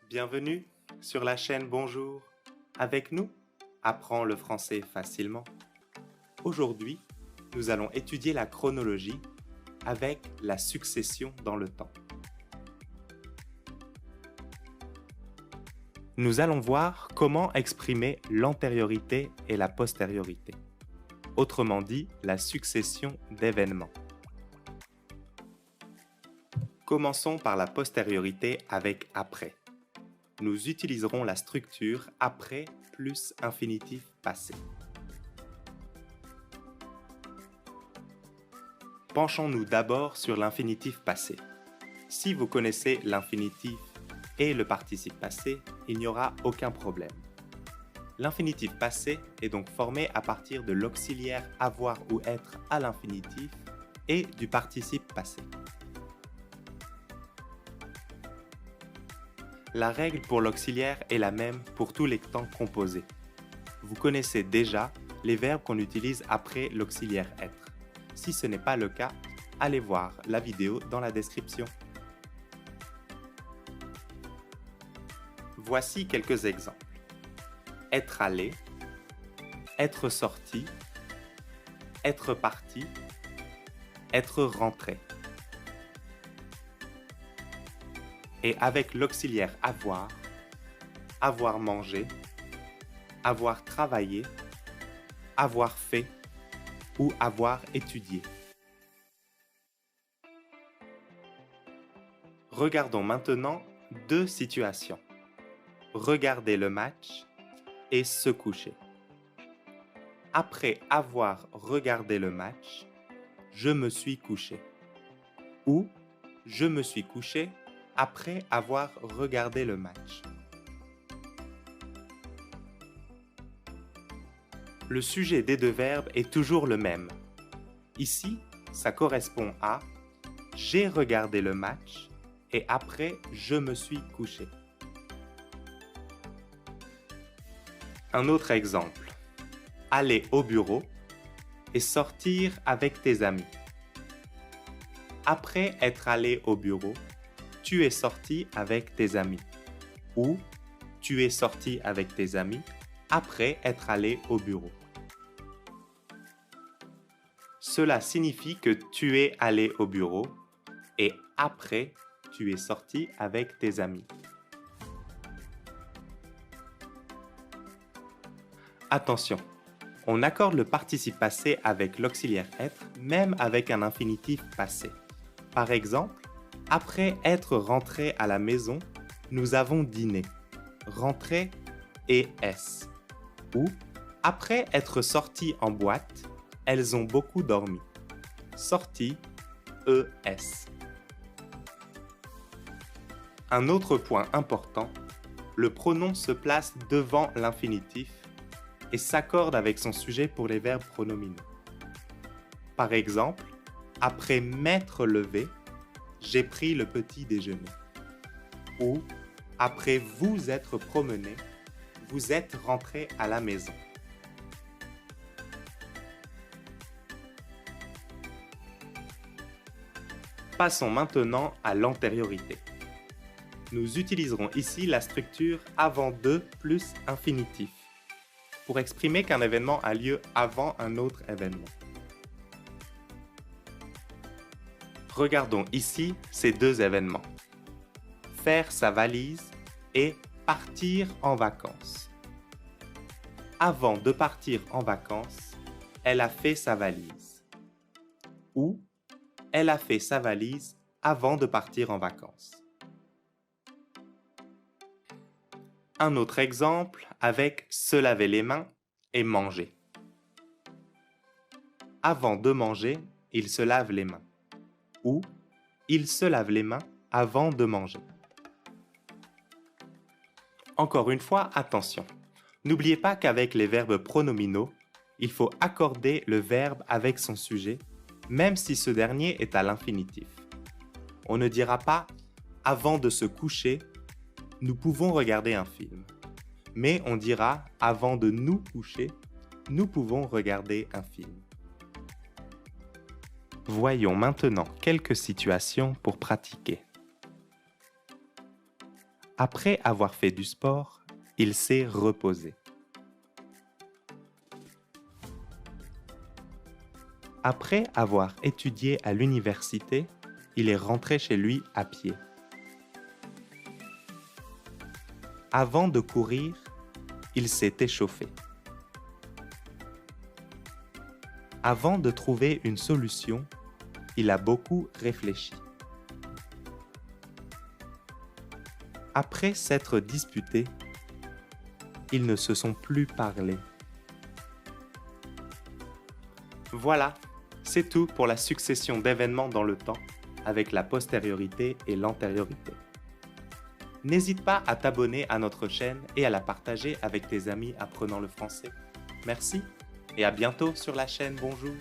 Bienvenue sur la chaîne Bonjour. Avec nous, apprends le français facilement. Aujourd'hui, nous allons étudier la chronologie avec la succession dans le temps. Nous allons voir comment exprimer l'antériorité et la postériorité. Autrement dit, la succession d'événements. Commençons par la postériorité avec après. Nous utiliserons la structure après plus infinitif passé. Penchons-nous d'abord sur l'infinitif passé. Si vous connaissez l'infinitif et le participe passé, il n'y aura aucun problème. L'infinitif passé est donc formé à partir de l'auxiliaire avoir ou être à l'infinitif et du participe passé. La règle pour l'auxiliaire est la même pour tous les temps composés. Vous connaissez déjà les verbes qu'on utilise après l'auxiliaire être. Si ce n'est pas le cas, allez voir la vidéo dans la description. Voici quelques exemples. Être allé, être sorti, être parti, être rentré. Et avec l'auxiliaire avoir, avoir mangé, avoir travaillé, avoir fait ou avoir étudié. Regardons maintenant deux situations. Regarder le match et se coucher. Après avoir regardé le match, je me suis couché. Ou je me suis couché après avoir regardé le match. Le sujet des deux verbes est toujours le même. Ici, ça correspond à « j'ai regardé le match » et après « je me suis couché ». Un autre exemple. Aller au bureau et sortir avec tes amis. Après être allé au bureau, tu es sorti avec tes amis. Ou tu es sorti avec tes amis après être allé au bureau. Cela signifie que tu es allé au bureau et après tu es sorti avec tes amis. Attention, on accorde le participe passé avec l'auxiliaire être, même avec un infinitif passé. Par exemple, après être rentré à la maison, nous avons dîné. Rentré et S. Ou après être sorti en boîte, elles ont beaucoup dormi. Sorti, ES. Un autre point important, le pronom se place devant l'infinitif et s'accorde avec son sujet pour les verbes pronominaux. Par exemple, après m'être levé, j'ai pris le petit déjeuner. Ou après vous être promené, vous êtes rentré à la maison. Passons maintenant à l'antériorité. Nous utiliserons ici la structure avant de plus infinitif pour exprimer qu'un événement a lieu avant un autre événement. Regardons ici ces deux événements. Faire sa valise et partir en vacances. Avant de partir en vacances, elle a fait sa valise. Ou elle a fait sa valise avant de partir en vacances. Un autre exemple avec se laver les mains et manger. Avant de manger, il se lave les mains. Ou il se lave les mains avant de manger. Encore une fois, attention. N'oubliez pas qu'avec les verbes pronominaux, il faut accorder le verbe avec son sujet, même si ce dernier est à l'infinitif. On ne dira pas « avant de se coucher, nous pouvons regarder un film », mais on dira « avant de nous coucher, nous pouvons regarder un film ». Voyons maintenant quelques situations pour pratiquer. Après avoir fait du sport, il s'est reposé. Après avoir étudié à l'université, il est rentré chez lui à pied. Avant de courir, il s'est échauffé. Avant de trouver une solution, il a beaucoup réfléchi. Après s'être disputés, ils ne se sont plus parlé. Voilà, c'est tout pour la succession d'événements dans le temps avec la postériorité et l'antériorité. N'hésite pas à t'abonner à notre chaîne et à la partager avec tes amis apprenant le français. Merci et à bientôt sur la chaîne Bonjour.